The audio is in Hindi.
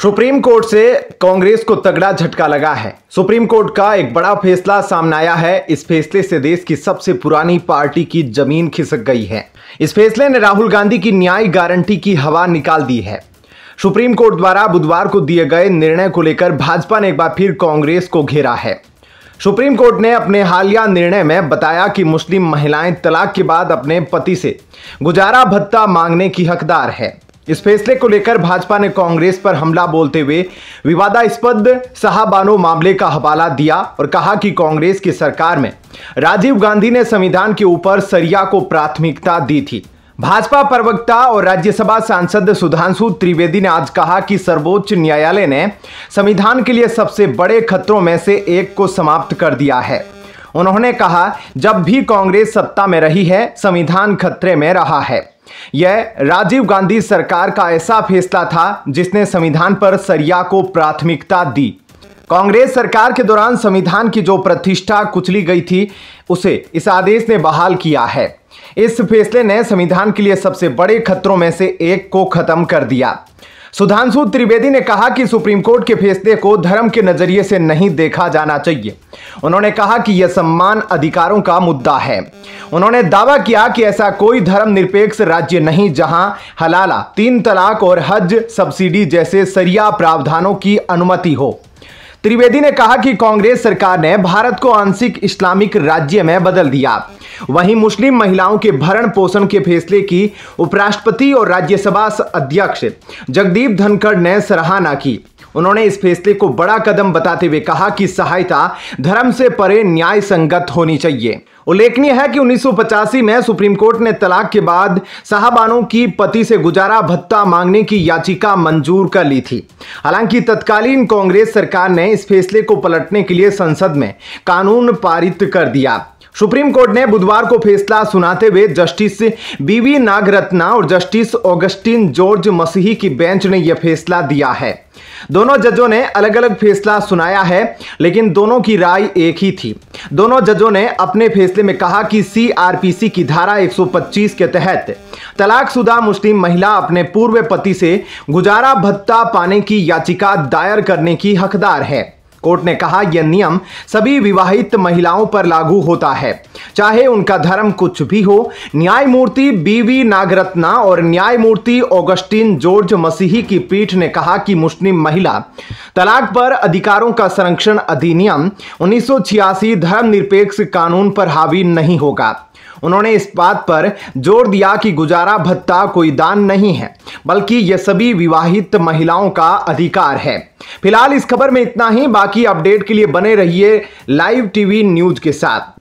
सुप्रीम कोर्ट से कांग्रेस को तगड़ा झटका लगा है। सुप्रीम कोर्ट का एक बड़ा फैसला सामने आया है। इस फैसले से देश की सबसे पुरानी पार्टी की जमीन खिसक गई है। इस फैसले ने राहुल गांधी की न्याय गारंटी की हवा निकाल दी है। सुप्रीम कोर्ट द्वारा बुधवार को दिए गए निर्णय को लेकर भाजपा ने एक बार फिर कांग्रेस को घेरा है। सुप्रीम कोर्ट ने अपने हालिया निर्णय में बताया कि मुस्लिम महिलाएं तलाक के बाद अपने पति से गुजारा भत्ता मांगने की हकदार है। इस फैसले को लेकर भाजपा ने कांग्रेस पर हमला बोलते हुए विवादास्पद शाहबानो मामले का हवाला दिया और कहा कि कांग्रेस की सरकार में राजीव गांधी ने संविधान के ऊपर शरिया को प्राथमिकता दी थी। भाजपा प्रवक्ता और राज्यसभा सांसद सुधांशु त्रिवेदी ने आज कहा कि सर्वोच्च न्यायालय ने संविधान के लिए सबसे बड़े खतरों में से एक को समाप्त कर दिया है। उन्होंने कहा, जब भी कांग्रेस सत्ता में रही है, संविधान खतरे में रहा है। यह राजीव गांधी सरकार का ऐसा फैसला था जिसने संविधान पर शरिया को प्राथमिकता दी। कांग्रेस सरकार के दौरान संविधान की जो प्रतिष्ठा कुचली गई थी, उसे इस आदेश ने बहाल किया है। इस फैसले ने संविधान के लिए सबसे बड़े खतरों में से एक को खत्म कर दिया। सुधांशु त्रिवेदी ने कहा कि सुप्रीम कोर्ट के फैसले को धर्म के नजरिए से नहीं देखा जाना चाहिए। उन्होंने कहा कि यह सम्मान अधिकारों का मुद्दा है। उन्होंने दावा किया कि ऐसा कोई धर्मनिरपेक्ष राज्य नहीं जहां हलाला, 3 तलाक और हज सब्सिडी जैसे शरिया प्रावधानों की अनुमति हो। त्रिवेदी ने कहा कि कांग्रेस सरकार ने भारत को आंशिक इस्लामिक राज्य में बदल दिया। वहीं मुस्लिम महिलाओं के भरण पोषण के फैसले की उपराष्ट्रपति और राज्यसभा अध्यक्ष जगदीप धनखड़ ने सराहना की। उन्होंने इस फैसले को बड़ा कदम बताते हुए कहा कि सहायता धर्म से परे न्याय संगत होनी चाहिए। उल्लेखनीय है कि 1985 में सुप्रीम कोर्ट ने तलाक के बाद साहबानों की पति से गुजारा भत्ता मांगने की याचिका मंजूर कर ली थी। हालांकि तत्कालीन कांग्रेस सरकार ने इस फैसले को पलटने के लिए संसद में कानून पारित कर दिया। सुप्रीम कोर्ट ने बुधवार को फैसला सुनाते हुए जस्टिस बीवी नागरत्ना और जस्टिस ऑगस्टिन जॉर्ज मसीही की बेंच ने यह फैसला दिया है। दोनों जजों ने अलग अलग फैसला सुनाया है, लेकिन दोनों की राय एक ही थी। दोनों जजों ने अपने फैसले में कहा कि सीआरपीसी की धारा 125 के तहत तलाकशुदा मुस्लिम महिला अपने पूर्व पति से गुजारा भत्ता पाने की याचिका दायर करने की हकदार है। कोर्ट ने कहा, यह नियम सभी विवाहित महिलाओं पर लागू होता है, चाहे उनका धर्म कुछ भी हो। न्यायमूर्ति बीवी नागरत्ना और न्यायमूर्ति ऑगस्टिन जॉर्ज मसीही की पीठ ने कहा कि मुस्लिम महिला तलाक पर अधिकारों का संरक्षण अधिनियम 1986 धर्मनिरपेक्ष कानून पर हावी नहीं होगा। उन्होंने इस बात पर जोर दिया कि गुजारा भत्ता कोई दान नहीं है, बल्कि यह सभी विवाहित महिलाओं का अधिकार है। फिलहाल इस खबर में इतना ही। बाकी अपडेट के लिए बने रहिए लाइव टीवी न्यूज के साथ।